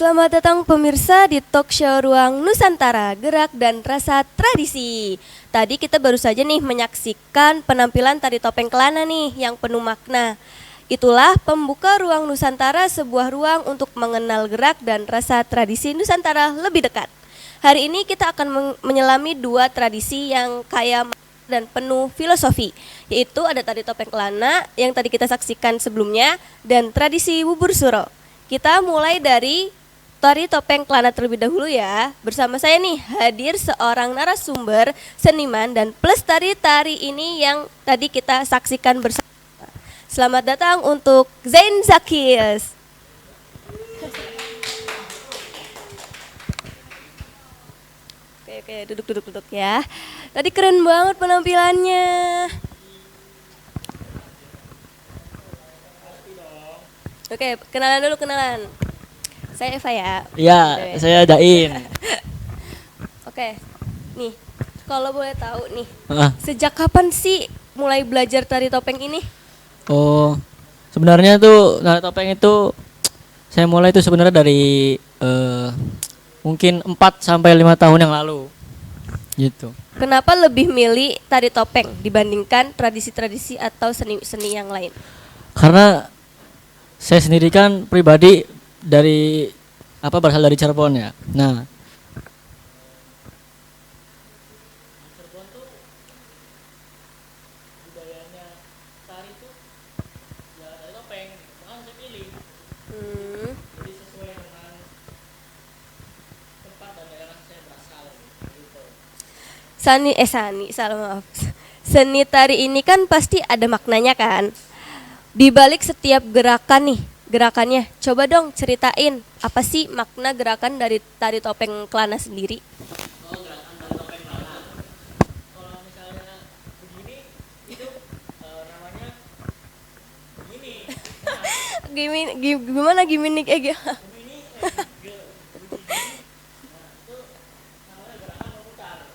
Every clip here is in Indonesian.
Selamat datang pemirsa di talk show Ruang Nusantara, Gerak dan Rasa Tradisi. Tadi kita baru saja nih menyaksikan penampilan tari topeng Kelana nih yang penuh makna. Itulah pembuka Ruang Nusantara, sebuah ruang untuk mengenal gerak dan rasa tradisi Nusantara lebih dekat. Hari ini kita akan menyelami dua tradisi yang kaya dan penuh filosofi, yaitu ada tari topeng Kelana yang tadi kita saksikan sebelumnya dan tradisi bubur suro. Kita mulai dari tari topeng Kelana terlebih dahulu ya. Bersama saya nih hadir seorang narasumber, seniman dan pelestari tari ini yang tadi kita saksikan bersama. Selamat datang untuk Zain Zakis. Oke, duduk ya. Tadi keren banget penampilannya. Oke, kenalan dulu. Saya Eva ya. Iya, saya Dain. Oke, nih kalau boleh tahu nih, sejak kapan sih mulai belajar tari topeng ini? Oh, sebenarnya tuh tari topeng itu saya mulai itu sebenarnya dari mungkin 4 sampai 5 tahun yang lalu. Gitu. Kenapa lebih milih tari topeng dibandingkan tradisi-tradisi atau seni-seni yang lain? Karena saya sendiri kan pribadi dari berasal dari Cirebon ya. Nah, Cirebon tuh budayanya tari tuh ya tari topeng, makanya saya pilih. Jadi sesuai dengan tempat dan daerah saya berasal gitu. Seni tari ini kan pasti ada maknanya kan? Di balik setiap gerakannya, coba dong ceritain apa sih makna gerakan dari tari topeng Kelana sendiri? Oh, gerakan tari topeng Kelana. Kalau misalnya begini, itu namanya begini. Gimana gimmick Begini, nah, itu namanya gerakan memutar.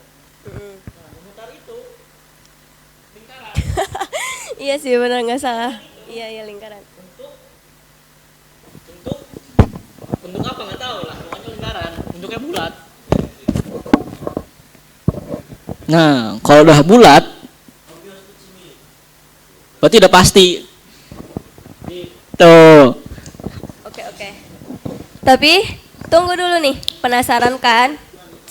Nah, memutar itu lingkaran. Iya sih, benar nggak salah. Iya lingkaran. Bentuk apa nggak tahu lah, pokoknya lingkaran, bentuknya bulat. Nah, kalau udah bulat, berarti udah pasti. Tuh. Oke. Tapi tunggu dulu nih, penasaran kan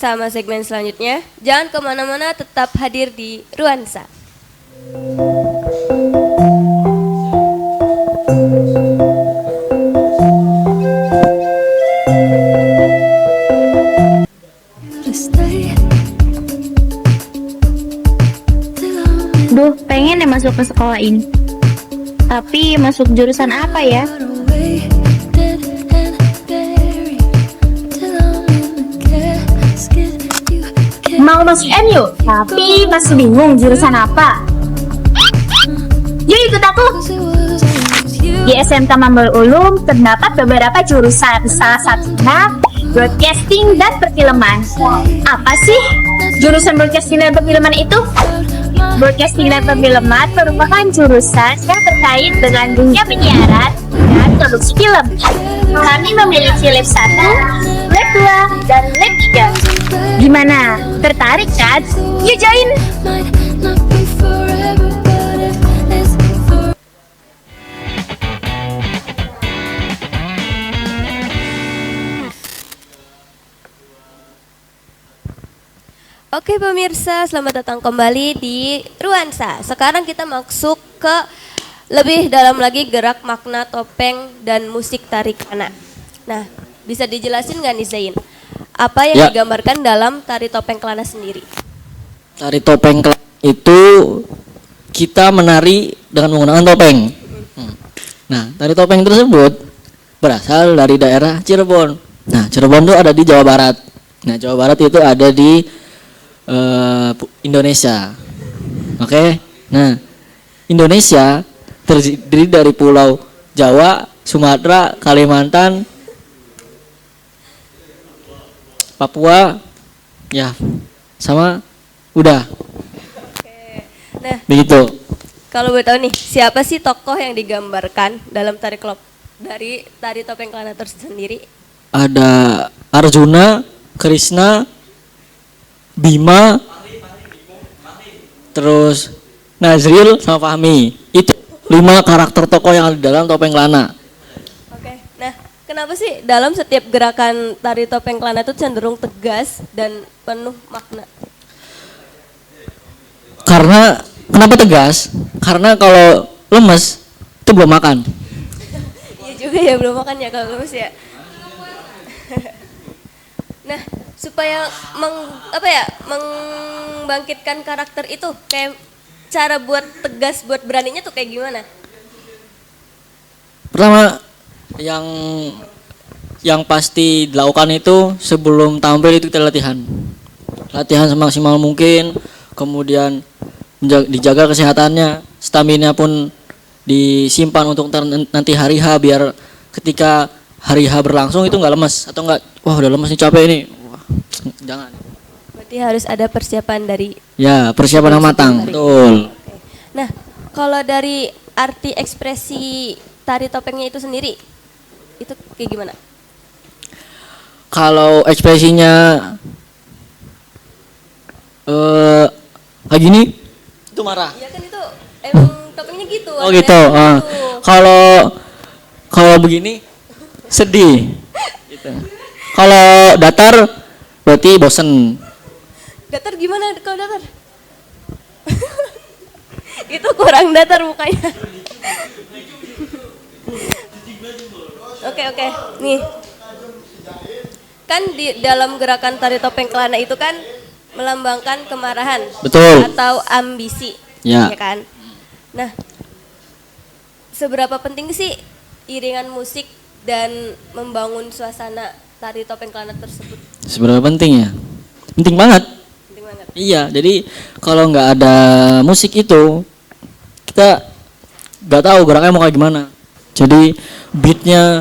sama segmen selanjutnya? Jangan kemana-mana, tetap hadir di Ruansa. Duh, pengen deh masuk ke sekolah ini. Tapi masuk jurusan apa ya? Mau masuk MU, tapi masih bingung jurusan apa. Yuk ikut aku. Di SMK Mambal Ulum terdapat beberapa jurusan, salah satunya broadcasting dan perfilman. Apa sih jurusan broadcasting dan perfilman itu? Broadcasting dan perfilman merupakan jurusan yang terkait dengan dunia penyiaran dan produksi film. Kami memiliki lab 1, lab 2, dan lab 3. Gimana? Tertarik kan? Yuk join! Oke pemirsa, selamat datang kembali di Ruansa. Sekarang kita masuk ke lebih dalam lagi gerak, makna, topeng, dan musik tari Kelana. Nah, bisa dijelasin nggak nih Zain? Apa yang digambarkan dalam tari topeng Kelana sendiri? Tari topeng Kelana itu kita menari dengan menggunakan topeng. Nah, tari topeng tersebut berasal dari daerah Cirebon. Nah, Cirebon itu ada di Jawa Barat. Nah, Jawa Barat itu ada di Indonesia. Oke. Nah, Indonesia terdiri dari pulau Jawa, Sumatera, Kalimantan, Papua, ya, sama udah. Oke. Nah, begitu. Kalau boleh tahu nih, siapa sih tokoh yang digambarkan dalam dari tari topeng Kelana tersendiri? ada Arjuna, Krishna, Bima, terus Nazril sama Fahmi. Itu 5 karakter tokoh yang ada di dalam Topeng Kelana. Oke. Nah, kenapa sih dalam setiap gerakan tari topeng kelana itu cenderung tegas dan penuh makna? Karena kenapa tegas? Karena kalau lemes itu belum makan. Iya juga ya, belum makan ya kalau lemes ya. Nah, supaya membangkitkan karakter itu kayak cara buat tegas, buat beraninya tuh kayak gimana? Pertama yang pasti dilakukan itu sebelum tampil itu kita latihan. Latihan semaksimal mungkin, kemudian dijaga kesehatannya, stamina pun disimpan untuk nanti hari H biar ketika hari H berlangsung itu nggak lemes atau nggak wah udah lemes nih capek ini. Wah, jangan. Berarti harus ada persiapan dari Ya, persiapan yang matang. Betul. Oke. Nah, kalau dari arti ekspresi tari topengnya itu sendiri, itu kayak gimana? Kalau ekspresinya kayak gini, itu marah. Iya kan itu emang topengnya gitu. Oh warnanya gitu. gitu. Kalau begini sedih. Gitu. Kalau datar berarti bosen. Datar gimana kalau datar? Itu kurang datar mukanya. Oke, nih. Kan di dalam gerakan tari topeng kelana itu kan melambangkan kemarahan. Betul. Atau ambisi. Ya. Kan? Nah, seberapa penting sih iringan musik dan membangun suasana tari topeng kelana tersebut? Seberapa penting ya? Penting banget. Penting banget. Iya, jadi kalau nggak ada musik itu kita nggak tahu geraknya mau kayak gimana. Jadi beatnya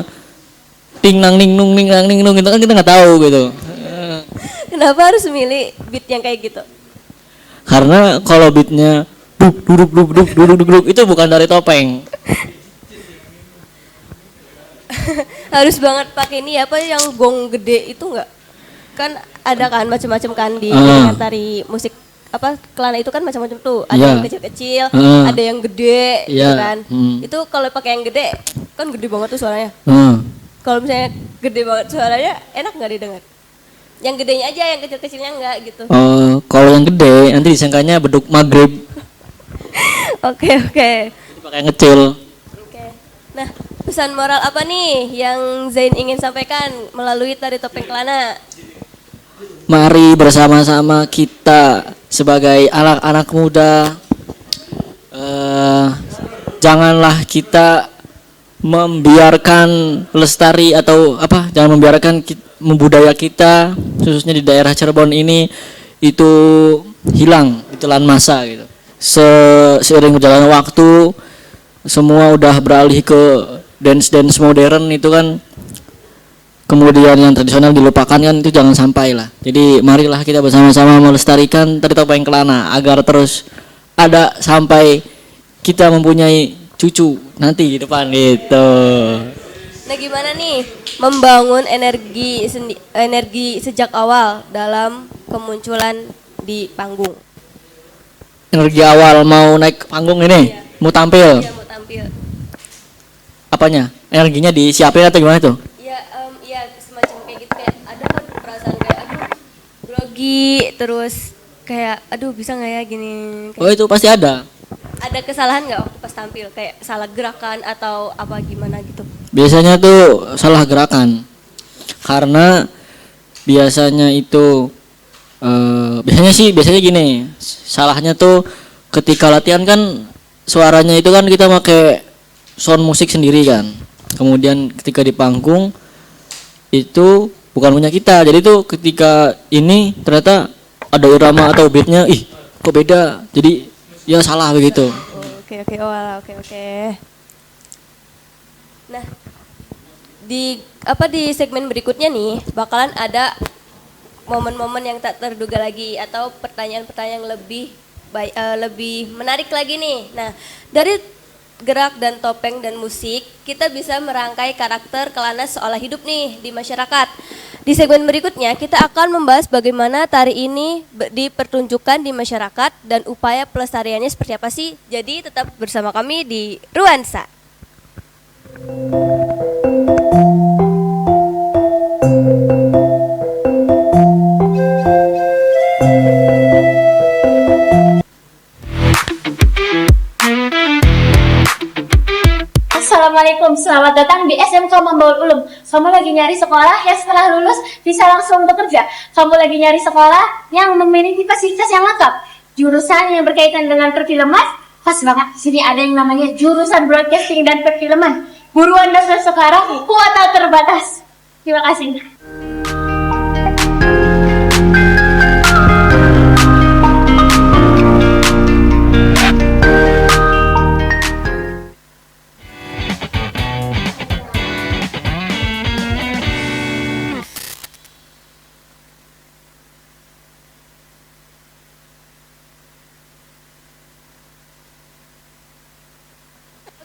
ting nang ning nung itu kan kita nggak tahu gitu. Kenapa harus milih beat yang kayak gitu? Karena kalau beatnya duduk itu bukan dari topeng. Harus banget pakai ini apa yang gong gede itu enggak? Kan ada kan macam-macam kan di dengan tari musik apa kelana itu kan macam-macam tuh. Ada yang kecil-kecil, ada yang gede gitu kan. Itu kalau pakai yang gede kan gede banget tuh suaranya. Kalau misalnya gede banget suaranya enak nggak didengar? Yang gedenya aja, yang kecil-kecilnya enggak gitu. Oh, kalau yang gede nanti disangkanya beduk maghrib. Oke. Pakai yang kecil. Oke. Nah, pesan moral apa nih yang Zain ingin sampaikan melalui tari topeng kelana? Mari bersama-sama kita sebagai anak-anak muda, janganlah kita membiarkan lestari atau apa, jangan membiarkan budaya kita khususnya di daerah Cirebon ini itu hilang ditelan masa gitu. Seiring berjalannya waktu semua udah beralih ke dance modern itu kan, kemudian yang tradisional dilupakan kan, itu jangan sampai lah. Jadi marilah kita bersama-sama melestarikan tari topeng kelana agar terus ada sampai kita mempunyai cucu nanti di depan gitu. Nah, gimana nih membangun energi sejak awal dalam kemunculan di panggung? Energi awal mau naik panggung ini, mau tampil. Iya, mau tampil. Apanya? Energinya disiapin atau gimana tuh? Iya semacam kayak gitu, kayak ada kan perasaan kayak aduh grogi, terus kayak aduh bisa nggak ya gini. Kayak Oh, itu pasti ada. ada kesalahan nggak waktu pas tampil, kayak salah gerakan atau apa gimana gitu? Biasanya tuh salah gerakan. Karena biasanya itu biasanya gini, salahnya tuh ketika latihan kan suaranya itu kan kita pakai sound musik sendiri kan. Kemudian ketika di panggung itu bukan punya kita. Jadi tuh ketika ini ternyata ada irama atau beatnya, ih kok beda. Jadi ya salah begitu. Oke. Oke. Nah, di segmen berikutnya nih bakalan ada momen-momen yang tak terduga lagi atau pertanyaan-pertanyaan yang lebih menarik lagi nih. Nah, dari gerak dan topeng dan musik, kita bisa merangkai karakter Kelana seolah hidup nih di masyarakat. Di segmen berikutnya, kita akan membahas bagaimana tari ini dipertunjukkan di masyarakat dan upaya pelestariannya seperti apa sih. Jadi tetap bersama kami di Ruansa. Assalamualaikum, selamat datang di SMK Mambaul Ulum. Kamu lagi nyari sekolah yang setelah lulus bisa langsung bekerja. Kamu lagi nyari sekolah yang memiliki fasilitas yang lengkap. Jurusan yang berkaitan dengan perfilman, pas banget. Di sini ada yang namanya jurusan broadcasting dan perfilman. Buruan daftar sekarang, kuota terbatas. Terima kasih.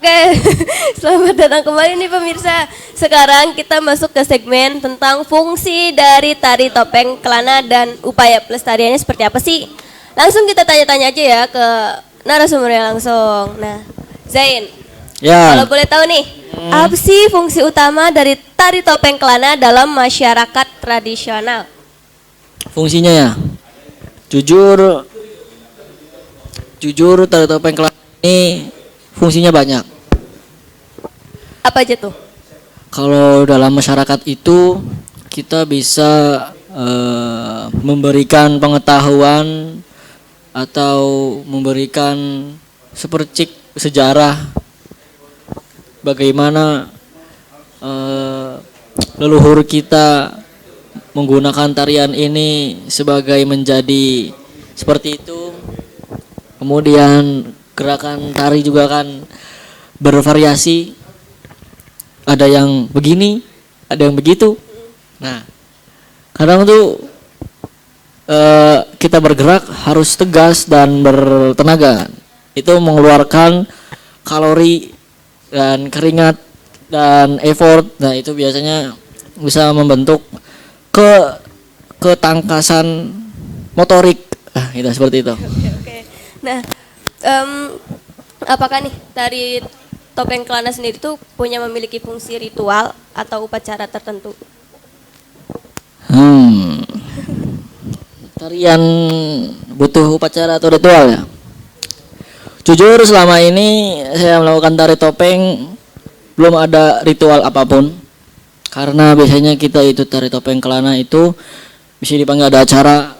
Oke, selamat datang kembali nih pemirsa. Sekarang kita masuk ke segmen tentang fungsi dari tari topeng Kelana dan upaya pelestariannya seperti apa sih? Langsung kita tanya-tanya aja ya ke narasumbernya langsung. Nah, Zain, kalau Ya, boleh tahu nih, apa sih fungsi utama dari tari topeng Kelana dalam masyarakat tradisional? fungsinya ya. Jujur, jujur tari topeng Kelana ini fungsinya banyak. Apa aja tuh? Kalau dalam masyarakat itu kita bisa memberikan pengetahuan atau memberikan sepercik sejarah bagaimana leluhur kita menggunakan tarian ini sebagai menjadi seperti itu. Kemudian gerakan tari juga kan bervariasi. Ada yang begini, ada yang begitu. Nah, kadang tuh kita bergerak harus tegas dan bertenaga. Itu mengeluarkan kalori dan keringat dan effort. Nah, itu biasanya bisa membentuk ketangkasan motorik. Nah, itu seperti itu. Oke. Nah, apakah nih tari topeng Kelana sendiri tuh memiliki fungsi ritual atau upacara tertentu? Tarian butuh upacara atau ritual ya? Jujur selama ini saya melakukan tari topeng belum ada ritual apapun. Karena biasanya kita itu tari topeng Kelana itu bisa dipanggil ada acara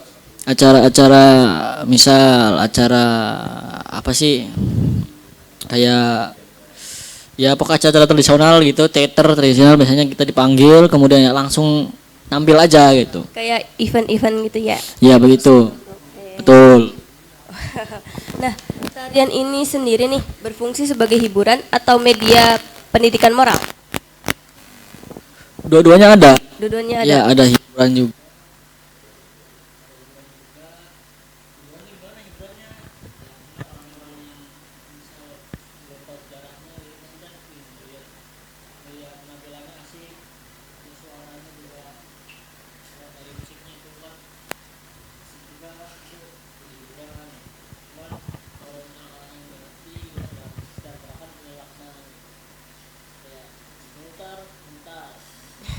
misal acara apa sih? Kayak ya pokoknya acara tradisional gitu, teater tradisional biasanya kita dipanggil kemudian ya langsung tampil aja gitu. Kayak event-event gitu ya? Ya begitu. Betul. Nah, tarian ini sendiri nih berfungsi sebagai hiburan atau media pendidikan moral? Dua-duanya ada. Dua-duanya ada. Ya ada hiburan juga.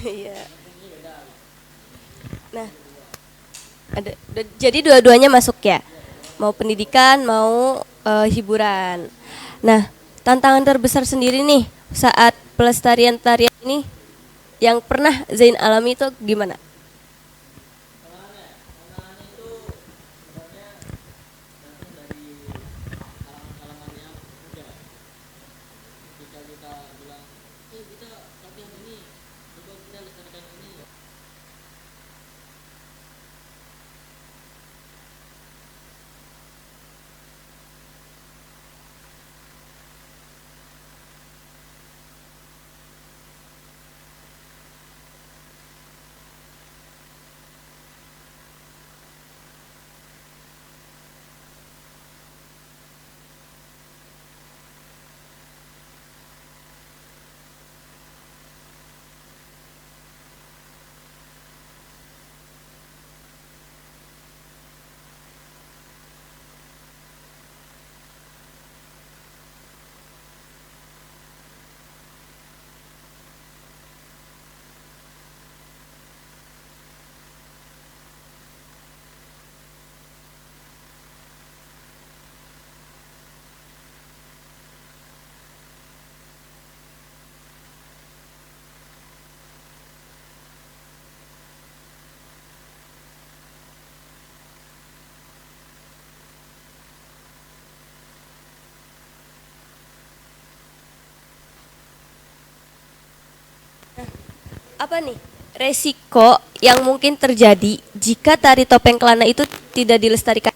Iya. Nah, jadi dua-duanya masuk ya? Mau pendidikan, mau hiburan. Nah, tantangan terbesar sendiri nih saat pelestarian tarian ini yang pernah Zain alami itu gimana? apa nih resiko yang mungkin terjadi jika tari topeng Kelana itu tidak dilestarikan?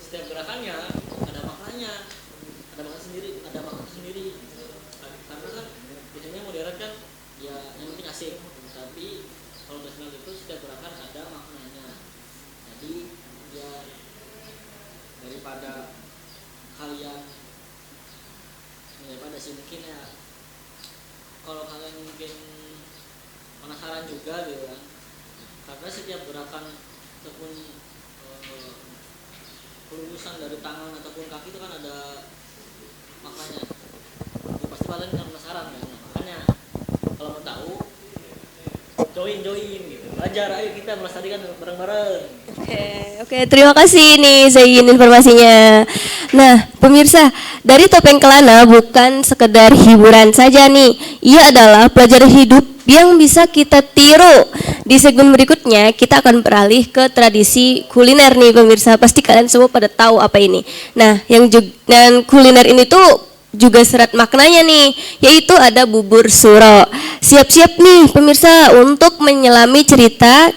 Setiap gerakannya ada maknanya, ada makna sendiri, ada makna sendiri. Karena kan biasanya modern kan ya yang penting asik, tapi kalau tradisional itu setiap gerakan ada maknanya. Jadi ya daripada kalian daripada sih mungkin ya kalau kalian mungkin penasaran juga gitu kan, karena setiap gerakan ataupun pelurusan dari tangan ataupun kaki itu kan ada maknanya. Ya, pasti kalian kan penasaran kan. Nah, makanya kalau mau tahu join gitu. Belajar, ayo kita melestarikan bareng-bareng. Oke, terima kasih nih Zain informasinya. Nah, pemirsa, dari topeng Kelana bukan sekedar hiburan saja nih. Ia adalah pelajaran hidup yang bisa kita tiru. Di segmen berikutnya kita akan beralih ke tradisi kuliner nih pemirsa. Pasti kalian semua pada tahu apa ini. Nah, dan kuliner ini tuh juga serat maknanya nih, yaitu ada bubur suro. Siap-siap nih pemirsa untuk menyelami cerita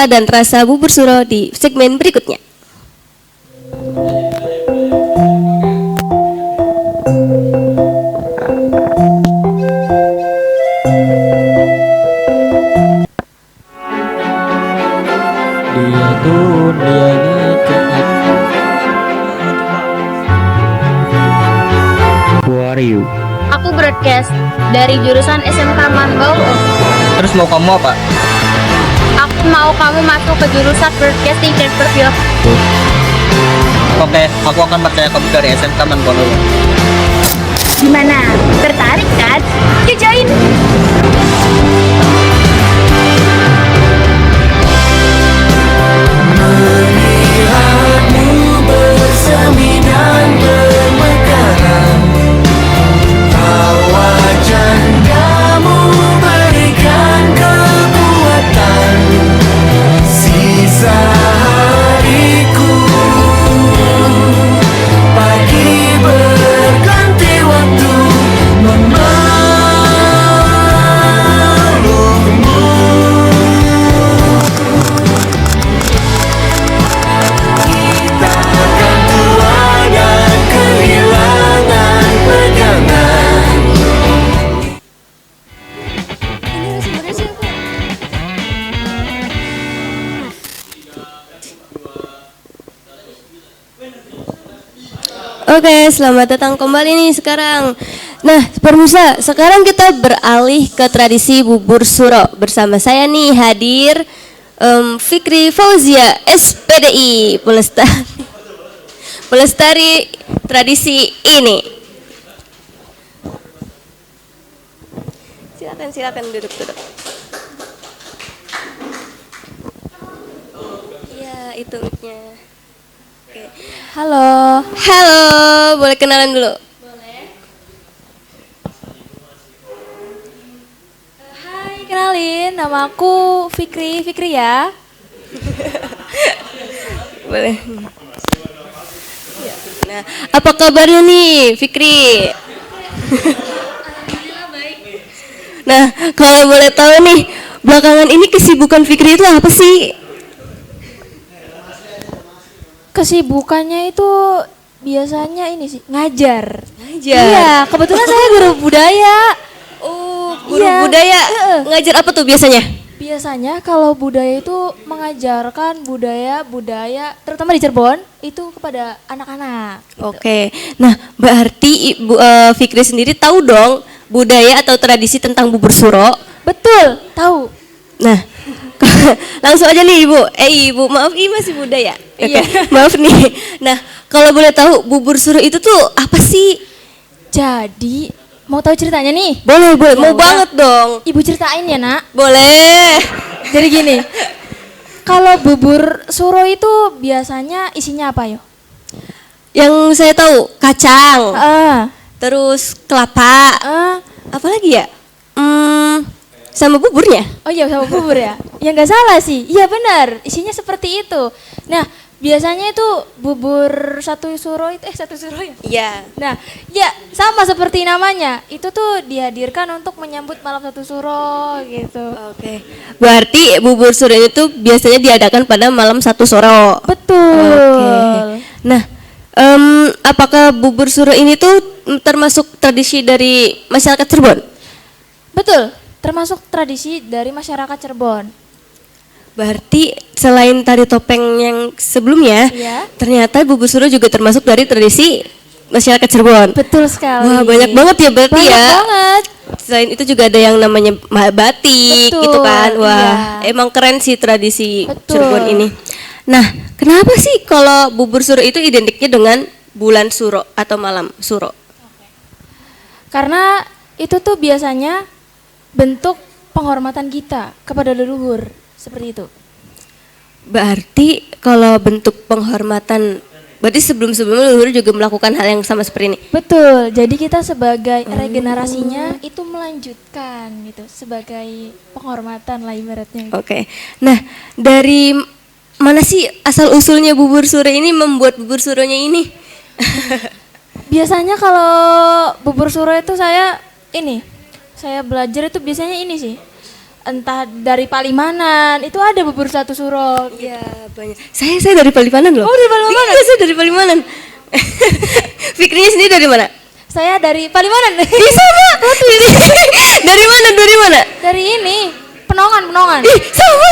dan rasa bubur suro di segmen berikutnya. Dia tuh Who are you? Aku broadcast dari jurusan SMK Mambau. Terus mau kamu apa? Aku mau kamu masuk ke jurusan broadcasting dan perfilm. Oke, aku akan percaya kamu dari SMK Manggolo. Gimana? Tertarik kan? Yuk join! Melihatmu bersemi dan bermekaran, tawa candamu berikan kekuatan. Sisa hariku pagi berganti waktu memelukmu. Kita akan tua dan kehilangan pegangan. Ini sumbernya siapa? Oke, selamat datang kembali nih sekarang. Nah, Permusa, sekarang kita beralih ke tradisi bubur suro. Bersama saya nih hadir Fikri Fauzia, SPDI, pelestari tradisi ini. Silakan duduk. Iya, itu mic-nya. Oke. Halo, Boleh kenalan dulu? hai, kenalin, nama aku Fikri ya. Boleh. Ya. Nah, apa kabarnya nih, Fikri? Nah, kalau boleh tahu nih, belakangan ini kesibukan Fikri itu apa sih? Kesibukannya itu biasanya ini sih, ngajar. Ngajar. Iya, kebetulan saya guru budaya. Oh, guru Iya. budaya. Ngajar apa tuh biasanya? Biasanya kalau budaya itu mengajarkan budaya, terutama di Cirebon, itu kepada anak-anak. Oke. Nah, berarti Fikri sendiri tahu dong budaya atau tradisi tentang bubur suro. Betul, tahu. Nah, langsung aja nih Ibu, maaf ini masih budaya. Iya. Maaf nih. Nah, kalau boleh tahu bubur suro itu tuh apa sih? Jadi, mau tahu ceritanya nih? Boleh, mau udah. banget dong. Ibu ceritain ya, Nak. Boleh. Jadi gini, kalau bubur suro itu biasanya isinya apa yo? Yang saya tahu kacang, terus kelapa, apa lagi ya? Sama buburnya. Oh iya sama bubur ya? Ya nggak salah sih, iya benar, isinya seperti itu. Nah biasanya itu bubur satu suro ya? Iya. Nah ya sama seperti namanya, itu tuh dihadirkan untuk menyambut malam satu suro gitu. Oke. Berarti bubur suro itu biasanya diadakan pada malam satu suro. Betul. Oke. Nah, apakah bubur suro ini tuh termasuk tradisi dari masyarakat Cirebon? Betul, termasuk tradisi dari masyarakat Cirebon. Berarti selain tari topeng yang sebelumnya, Iya. ternyata bubur suro juga termasuk dari tradisi masyarakat Cirebon. Betul sekali. Wah, banyak banget ya berarti Banyak ya. banget. Selain itu juga ada yang namanya batik Betul, gitu kan. Wah, iya. emang keren sih tradisi Betul. Cirebon ini. Nah, kenapa sih kalau bubur suro itu identiknya dengan bulan suro atau malam suro? Karena itu tuh biasanya bentuk penghormatan kita kepada leluhur, seperti itu. Berarti kalau bentuk penghormatan, berarti sebelum-sebelumnya leluhur juga melakukan hal yang sama seperti ini. Betul. Jadi kita sebagai regenerasinya itu melanjutkan gitu, sebagai penghormatan lah ibaratnya. Oke. Nah, dari mana sih asal usulnya bubur suro ini membuat bubur suronya ini? Biasanya kalau bubur suro itu saya belajar itu biasanya ini sih. Entah dari Palimanan, itu ada bubur satu suro. Iya, banyak. Saya dari Palimanan loh. Oh, dari Palimanan? Iya, saya dari Palimanan. Fikrinya sendiri dari mana? Saya dari Palimanan. Sama. Dari mana? Dari ini, Penongan. Ih, sama.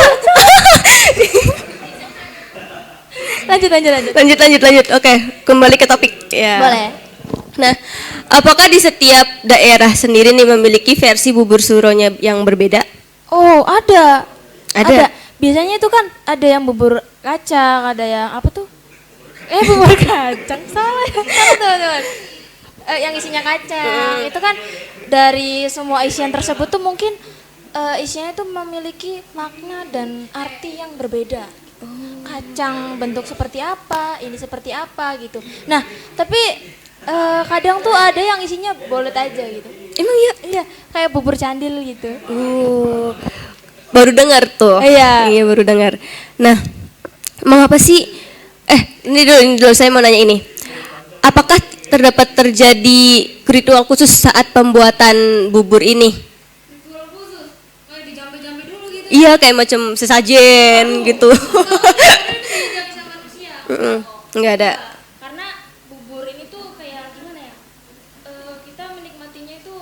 Lanjut. Oke, kembali ke topik. Ya. Boleh. Nah, apakah di setiap daerah sendiri nih memiliki versi bubur suronya yang berbeda? Oh, ada. Ada. Biasanya itu kan ada yang bubur kacang, ada yang apa tuh? Bubur kacang. Salah teman-teman. Yang isinya kacang. Itu kan dari semua isian tersebut tuh mungkin isinya itu memiliki makna dan arti yang berbeda. Kacang bentuk seperti apa, ini seperti apa gitu. Nah, tapi kadang tuh ada yang isinya bolet aja gitu. Emang iya? Iya, kayak bubur candil gitu. Baru dengar tuh. Iya. Iya, baru dengar. Nah, mengapa sih ini dulu saya mau nanya ini. Apakah terdapat terjadi ritual khusus saat pembuatan bubur ini? Ritual khusus, kayak dijambe-jambe dulu gitu. Iya, kayak macam sesajen gitu. Enggak ada. Karena bubur ini tuh kayak gimana ya? Kita menikmatinya itu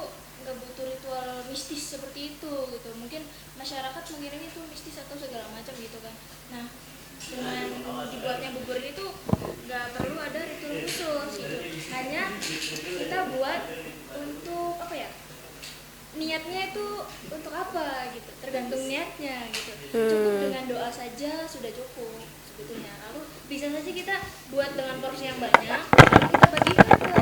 nggak butuh ritual mistis seperti itu gitu. Mungkin masyarakat mengiring itu mistis atau segala macam gitu kan. Nah, dengan dibuatnya bubur ini tuh nggak perlu ada ritual khusus gitu. Hanya kita buat untuk apa ya? Niatnya itu untuk apa gitu, tergantung niatnya gitu. Cukup dengan doa saja sudah cukup sebetulnya. Lalu bisa saja kita buat dengan porsi yang banyak, lalu kita bagikan ke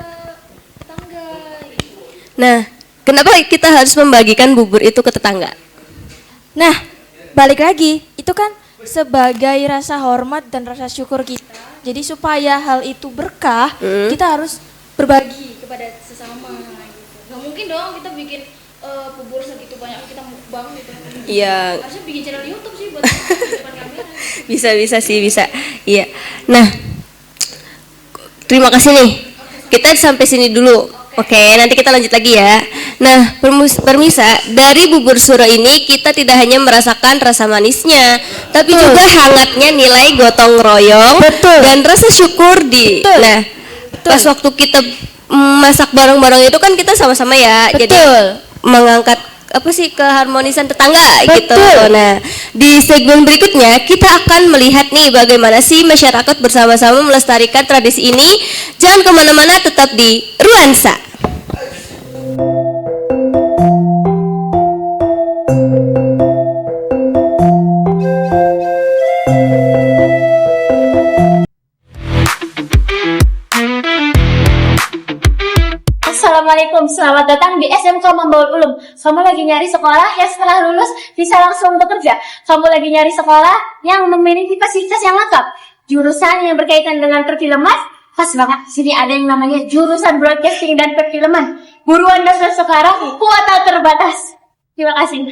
tetangga gitu. Nah, kenapa kita harus membagikan bubur itu ke tetangga? Nah, balik lagi, itu kan sebagai rasa hormat dan rasa syukur kita. Jadi supaya hal itu berkah, kita harus berbagi kepada sesama gitu. Gak mungkin dong kita bikin bubur segitu banyak kita mukbang gitu. Iya. Harusnya bikin channel YouTube sih buat di depan kamera. Bisa sih, bisa. Iya. Nah, terima kasih nih. Kita sampai sini dulu. Oke, nanti kita lanjut lagi ya. Nah, permisa, dari bubur suro ini kita tidak hanya merasakan rasa manisnya, tapi juga hangatnya nilai gotong royong dan rasa syukur di. Nah, pas waktu kita masak bareng-bareng itu kan kita sama-sama ya. Jadi mengangkat apa sih keharmonisan tetangga gitu. Nah, di segmen berikutnya kita akan melihat nih bagaimana sih masyarakat bersama-sama melestarikan tradisi ini. Jangan kemana-mana, tetap di Ruansa. Assalamualaikum, selamat datang di SMK Mambaul Ulum. Kamu lagi nyari sekolah yang setelah lulus bisa langsung bekerja. Kamu lagi nyari sekolah yang memiliki fasilitas yang lengkap. Jurusan yang berkaitan dengan perfilman, pas banget. Sini ada yang namanya jurusan broadcasting dan perfilman. Buruan daftar sekarang, kuota terbatas. Terima kasih.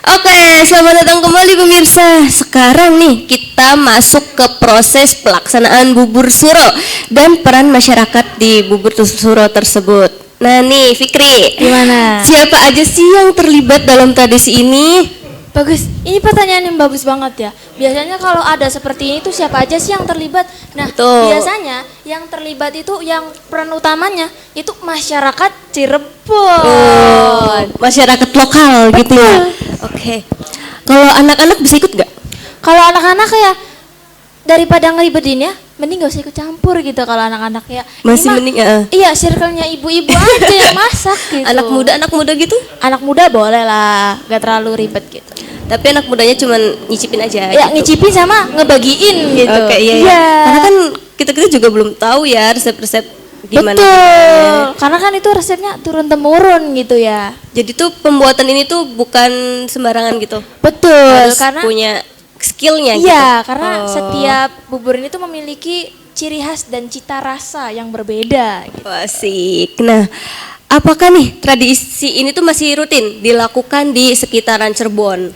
Oke, selamat datang kembali pemirsa. Sekarang nih kita masuk ke proses pelaksanaan bubur suro dan peran masyarakat di bubur suro tersebut. Nah nih Fikri, Gimana? siapa aja sih yang terlibat dalam tradisi ini? Bagus, ini pertanyaan yang bagus banget ya. Biasanya kalau ada seperti ini tuh siapa aja sih yang terlibat? Nah, Betul. biasanya yang terlibat itu yang peran utamanya itu masyarakat Cirebon. Oh, masyarakat lokal gitu ya. Oke. Kalau anak-anak bisa ikut nggak? Kalau anak-anak ya daripada ngeribetin ya, mending gak usah ikut campur gitu kalau anak-anak ya. Masih Ini mah- mending, Iya, circle-nya ibu-ibu aja yang masak gitu. anak muda gitu? Anak muda boleh lah, gak terlalu ribet gitu. Tapi anak mudanya cuman nyicipin aja. Ya gitu. ngicipin sama ngebagiin gitu. Oke, iya. Karena kan kita juga belum tahu ya resep-resep gimana. Betul. Karena kan itu resepnya turun temurun gitu ya. Jadi tuh pembuatan ini tuh bukan sembarangan gitu. Betul. Harus Karena punya skillnya gitu. iya, karena Oh. setiap bubur ini tuh memiliki ciri khas dan cita rasa yang berbeda. Gitu. Wah, asik. Nah, apakah nih tradisi ini tuh masih rutin dilakukan di sekitaran Cirebon?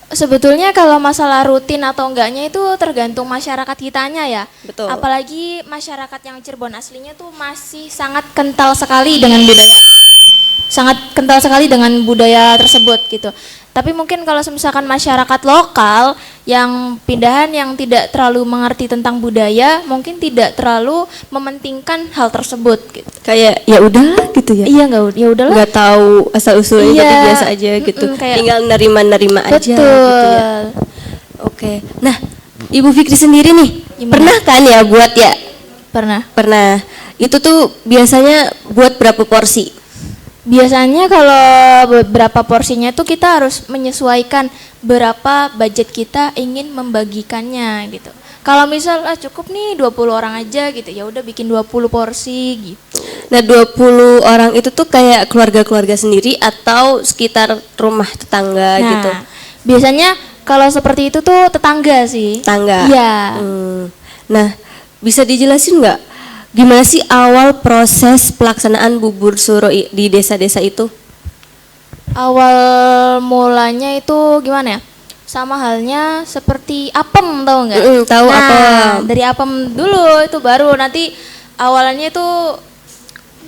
Sebetulnya kalau masalah rutin atau enggaknya itu tergantung masyarakat kitanya ya. Betul. Apalagi masyarakat yang Cirebon aslinya tuh masih sangat kental sekali dengan budaya. Sangat kental sekali dengan budaya tersebut gitu. Tapi mungkin kalau misalkan masyarakat lokal yang pindahan yang tidak terlalu mengerti tentang budaya, mungkin tidak terlalu mementingkan hal tersebut gitu. Kayak ya udah gitu ya. Iya ya udahlah. Nggak tahu asal usulnya Iya. tapi biasa aja gitu. Kayak- Tinggal nerima aja Betul. gitu ya. Oke. Nah, Ibu Fikri sendiri nih, Gimana? pernah kan ya buat ya? Pernah. Pernah. Itu tuh biasanya buat berapa porsi? Biasanya kalau beberapa porsinya itu kita harus menyesuaikan berapa budget kita ingin membagikannya gitu. Kalau misal cukup nih 20 orang aja gitu, ya udah bikin 20 porsi gitu. Nah, 20 orang itu tuh kayak keluarga-keluarga sendiri atau sekitar rumah tetangga Nah, gitu? biasanya kalau seperti itu tuh tetangga sih. Tetangga. Iya. Nah, bisa dijelasin nggak gimana sih awal proses pelaksanaan bubur suro di desa-desa itu? Awal mulanya itu gimana ya? Sama halnya seperti apem, tahu nggak? Tahu nah, apem. dari apem dulu itu baru nanti awalannya itu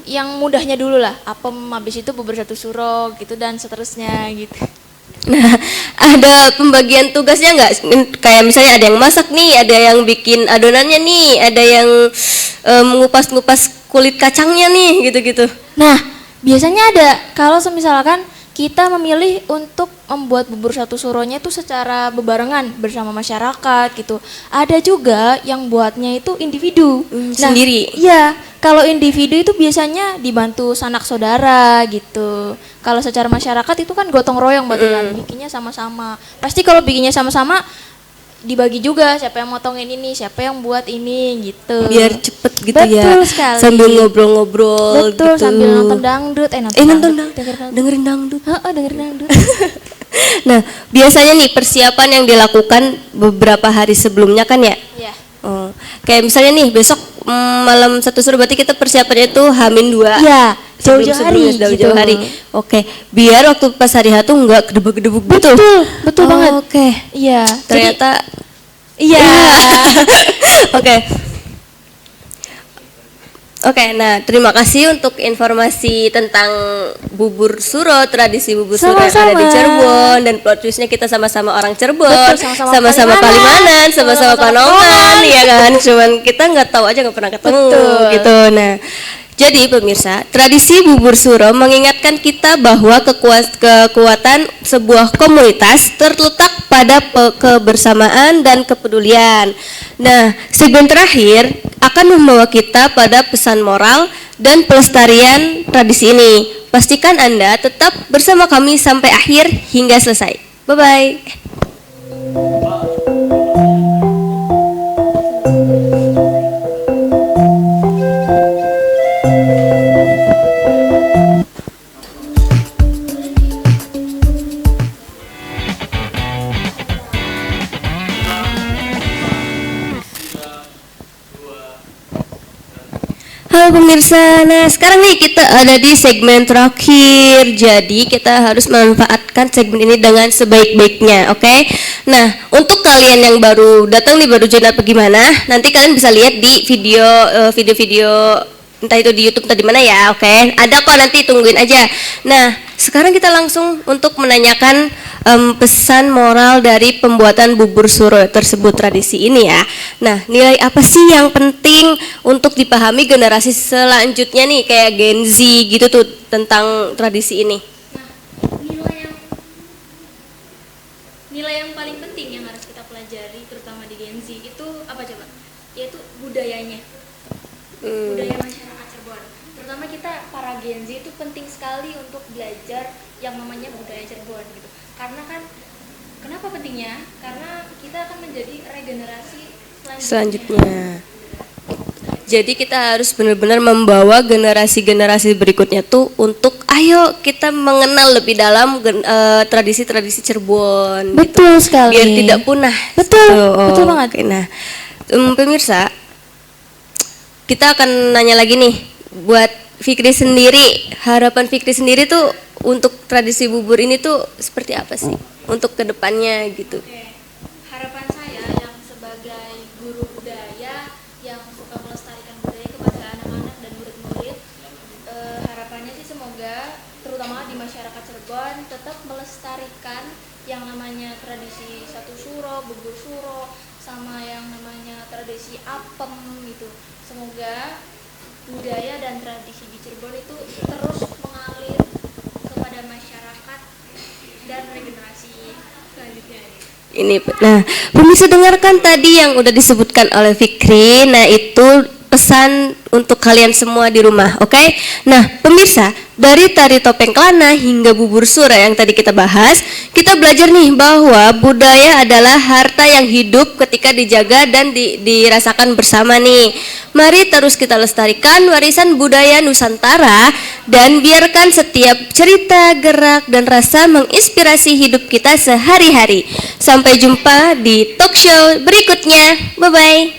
yang mudahnya dulu lah. Apem habis itu bubur satu suro gitu dan seterusnya gitu. Nah, ada pembagian tugasnya nggak? Kayak misalnya ada yang masak nih, ada yang bikin adonannya nih, ada yang mengupas-ngupas kulit kacangnya nih, gitu-gitu. Nah, biasanya ada kalau semisalkan kita memilih untuk membuat bubur satu suronya itu secara bebarengan bersama masyarakat gitu. Ada juga yang buatnya itu individu. Sendiri. Iya, kalau individu itu biasanya dibantu sanak saudara gitu. Kalau secara masyarakat itu kan gotong royong berarti kan bikinnya sama-sama. Pasti kalau bikinnya sama-sama dibagi juga siapa yang motongin ini, siapa yang buat ini gitu. Biar cepet gitu ya. Betul sekali. Sambil ngobrol-ngobrol Betul, gitu. sambil nonton dangdut. Nonton dangdut. Dengerin Dengerin dangdut. dengerin dangdut. Nah, biasanya nih persiapan yang dilakukan beberapa hari sebelumnya kan ya? Iya. Oh, kayak misalnya nih besok malam satu suro berarti kita persiapannya itu H-2. Iya, jauh-jauh hari Jauh-jauh gitu. hari. Oke, biar waktu pas hari H tuh nggak gedebuk-gedebuk gitu. Betul banget. Oke. Iya. Ternyata Iya. Oke. Oke, nah terima kasih untuk informasi tentang bubur suro, tradisi bubur suro yang ada di Sama-sama. Cirebon, dan plot twistnya kita sama-sama orang Cirebon, Betul, sama-sama Palimanan, sama-sama sama-sama Panongan, ya kan? Cuman kita nggak tahu aja, nggak pernah ketemu, Betul. gitu. Nah, jadi pemirsa, tradisi bubur suro mengingatkan kita bahwa kekuatan sebuah komunitas terletak pada kebersamaan dan kepedulian. Nah, segmen terakhir akan membawa kita pada pesan moral dan pelestarian tradisi ini. Pastikan Anda tetap bersama kami sampai akhir hingga selesai. Bye-bye. Halo pemirsa, nah sekarang nih kita ada di segmen terakhir. Jadi kita harus memanfaatkan segmen ini dengan sebaik-baiknya, oke? Nah, untuk kalian yang baru datang nih, baru join apa gimana, nanti kalian bisa lihat di video-video entah itu di YouTube atau di mana ya, oke? Ada kok, nanti tungguin aja. Nah, sekarang kita langsung untuk menanyakan pesan moral dari pembuatan bubur suro tersebut, tradisi ini ya. Nah, nilai apa sih yang penting untuk dipahami generasi selanjutnya nih, kayak Gen Z gitu tuh, tentang tradisi ini? Nilai yang paling penting yang harus kita pelajari terutama di Gen Z itu apa coba? Yaitu budayanya. Budaya masyarakat Cirebon. Terutama kita para Gen Z itu penting sekali untuk belajar yang namanya budaya Cirebon gitu. Karena kan kenapa pentingnya? Karena kita akan menjadi regenerasi Selanjutnya. Jadi kita harus benar-benar membawa generasi-generasi berikutnya tuh untuk ayo kita mengenal lebih dalam tradisi-tradisi Cirebon. Betul sekali. Biar tidak punah. Betul, Oh, betul banget. oke. Nah, pemirsa, kita akan nanya lagi nih buat Fikri sendiri, harapan Fikri sendiri tuh untuk tradisi bubur ini tuh seperti apa sih untuk kedepannya gitu? Harapan saya yang sebagai guru budaya yang suka melestarikan budaya kepada anak-anak dan murid-murid, harapannya sih semoga terutama di masyarakat Cirebon tetap melestarikan yang namanya tradisi satu suro, bubur suro, sama yang namanya tradisi apem gitu. Semoga budaya dan tradisi di Cirebon itu terus mengalir kepada masyarakat dan regenerasi selanjutnya. Ini, nah pemirsa dengarkan tadi yang udah disebutkan oleh Fikri. Nah itu pesan untuk kalian semua di rumah, oke? Nah pemirsa, dari tari topeng kelana hingga bubur suro yang tadi kita bahas, kita belajar nih bahwa budaya adalah harta yang hidup ketika dijaga dan dirasakan bersama nih. Mari terus kita lestarikan warisan budaya Nusantara dan biarkan setiap cerita, gerak, dan rasa menginspirasi hidup kita sehari-hari. Sampai jumpa di talk show berikutnya. Bye-bye.